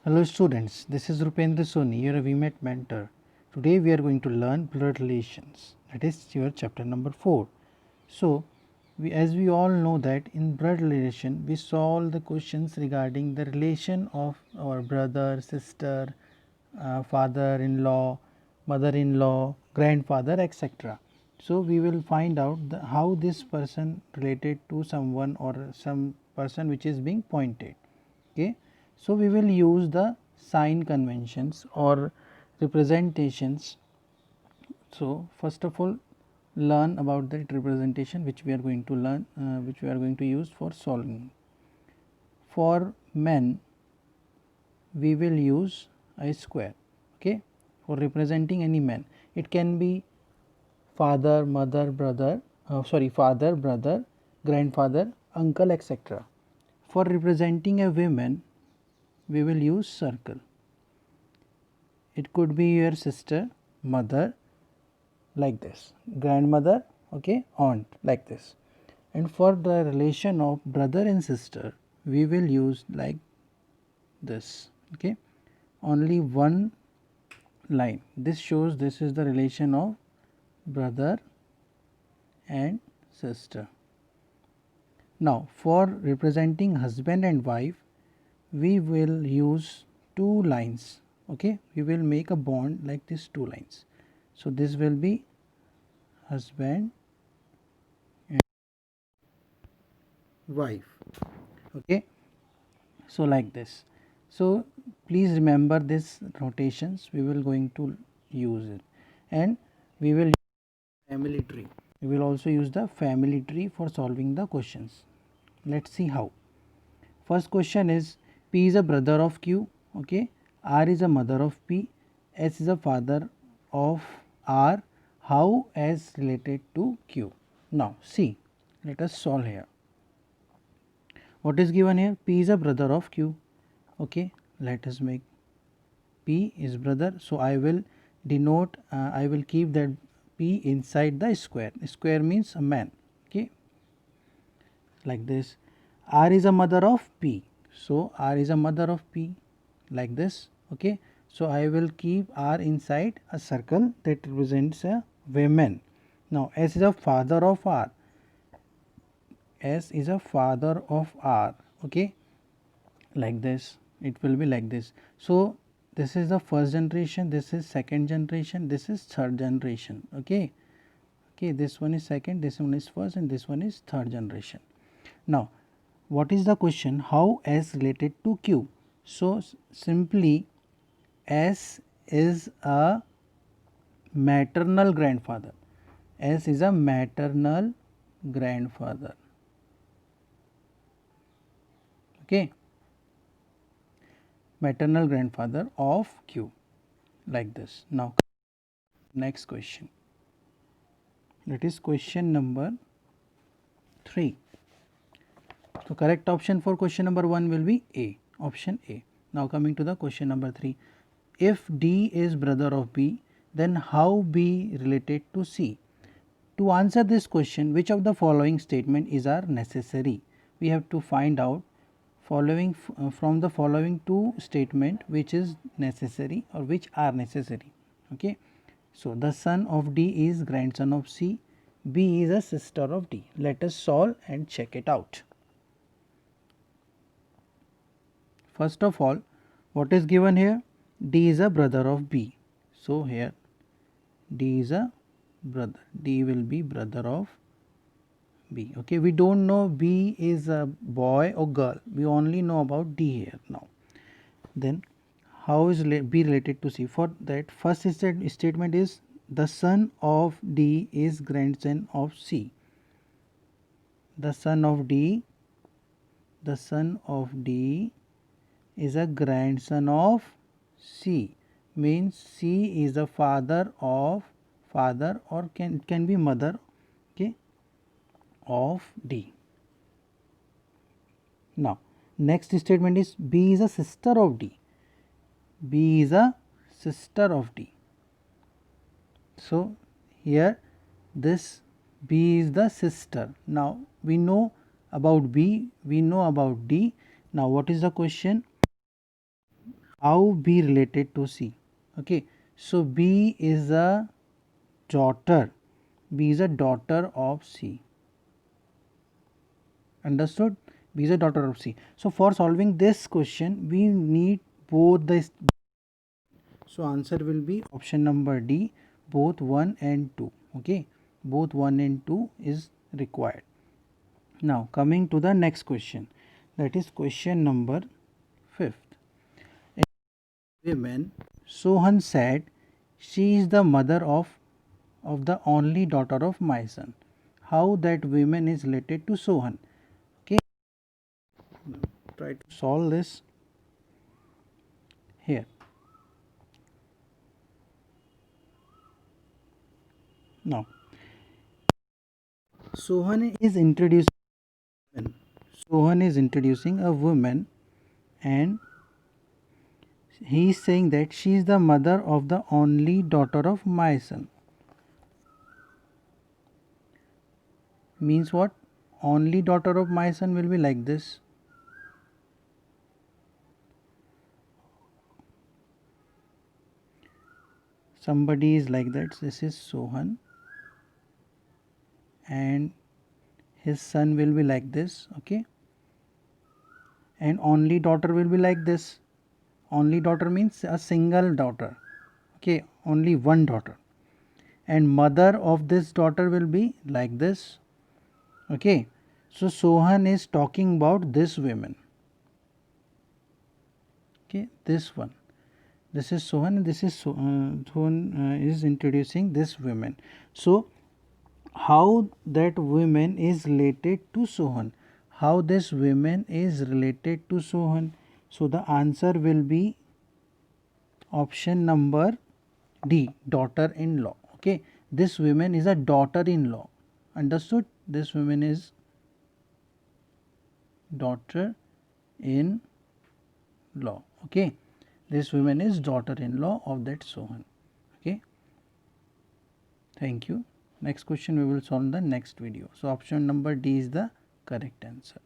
Hello students, this is Rupendra Soni, your VMAT mentor. Today we are going to learn blood relations, that is your chapter number 4. So, as we all know that in blood relation we solve the questions regarding the relation of our brother, sister, father-in-law, mother-in-law, grandfather, etc. So, we will find out how this person related to someone or some person which is being pointed. Okay. So, we will use the sign conventions or representations. So, first of all, learn about the representation which we are going to learn, which we are going to use for solving. For men, we will use a square, okay, for representing any man. It can be father, mother, brother, father, brother, grandfather, uncle, etc. For representing a woman, we will use circle. It could be your sister, mother, like this, grandmother, okay, aunt, like this. And for the relation of brother and sister, we will use like this, okay, only one line. This shows this is the relation of brother and sister. Now, for representing husband and wife, we will use two lines, okay, we will make a bond like this, two lines. So, this will be husband and wife, okay. So, like this. So, please remember this notations, we will going to use it, and we will use family tree. We will also use the family tree for solving the questions. Let's see how. First question is P is a brother of Q, okay, R is a mother of P, S is a father of R, how S related to Q. Now see, let us solve here. What is given here? P is a brother of Q, okay, let us make P is brother. So I will denote, I will keep that P inside the square. Square means a man, okay, like this. R is a mother of P. So R is a mother of P, like this, okay. So I will keep R inside a circle that represents a woman. Now S is a father of R. S is a father of R, okay, like this. It will be like this. So this is the first generation, this is second generation, this is third generation, okay. Okay, this one is second, this one is first, and this one is third generation. Now what is the question? How S related to Q? So simply S is a maternal grandfather. S is a maternal grandfather, okay, maternal grandfather of Q, like this. Now next question, that is question number 3. So correct option for question number 1 will be A, option A. Now coming to the question number 3. If D is brother of B, then how B related to C? To answer this question, which of the following statement is are necessary? We have to find out following from the following two statement which is necessary or which are necessary, okay. So the son of D is grandson of C, B is a sister of D. Let us solve and check it out. First of all, what is given here? D is a brother of B. So here D is a brother. D will be brother of B. Okay, we don't know B is a boy or girl. We only know about D here now. Then how is B related to C? For that, first statement is the son of D is grandson of C. The son of D is a grandson of C, means C is the father or can be mother, okay, of D. Now next statement is B is a sister of D. B is a sister of D. So here this B is the sister. Now we know about B, we know about D. Now what is the question? how B related to C? Okay, so B is a daughter. B is a daughter of C. Understood? B is a daughter of C. So for solving this question, we need both the. So answer will be option number D, both 1 and 2. Okay, both 1 and 2 is required. Now coming to the next question, that is question number 5th. Women, Sohan said, she is the mother of the only daughter of my son. How that woman is related to Sohan? Okay, try to solve this here. Now, Sohan is introducing Sohan is introducing a woman, and he is saying that she is the mother of the only daughter of my son. Means what? Only daughter of my son will be like this. Somebody is like that. This is Sohan, and his son will be like this. Okay, and only daughter will be like this. Only daughter means a single daughter. Okay, only one daughter, and mother of this daughter will be like this. Okay, so Sohan is talking about this woman. Okay, this one, this is Sohan, and this is Sohan is introducing this woman. So how that woman is related to Sohan, how this woman is related to Sohan? So the answer will be option number D, daughter-in-law. Okay, this woman is a daughter-in-law. Understood? This woman is daughter-in-law. Okay, this woman is daughter-in-law of that Sohan. Okay, thank you. Next question we will solve in the next video. So option number D is the correct answer.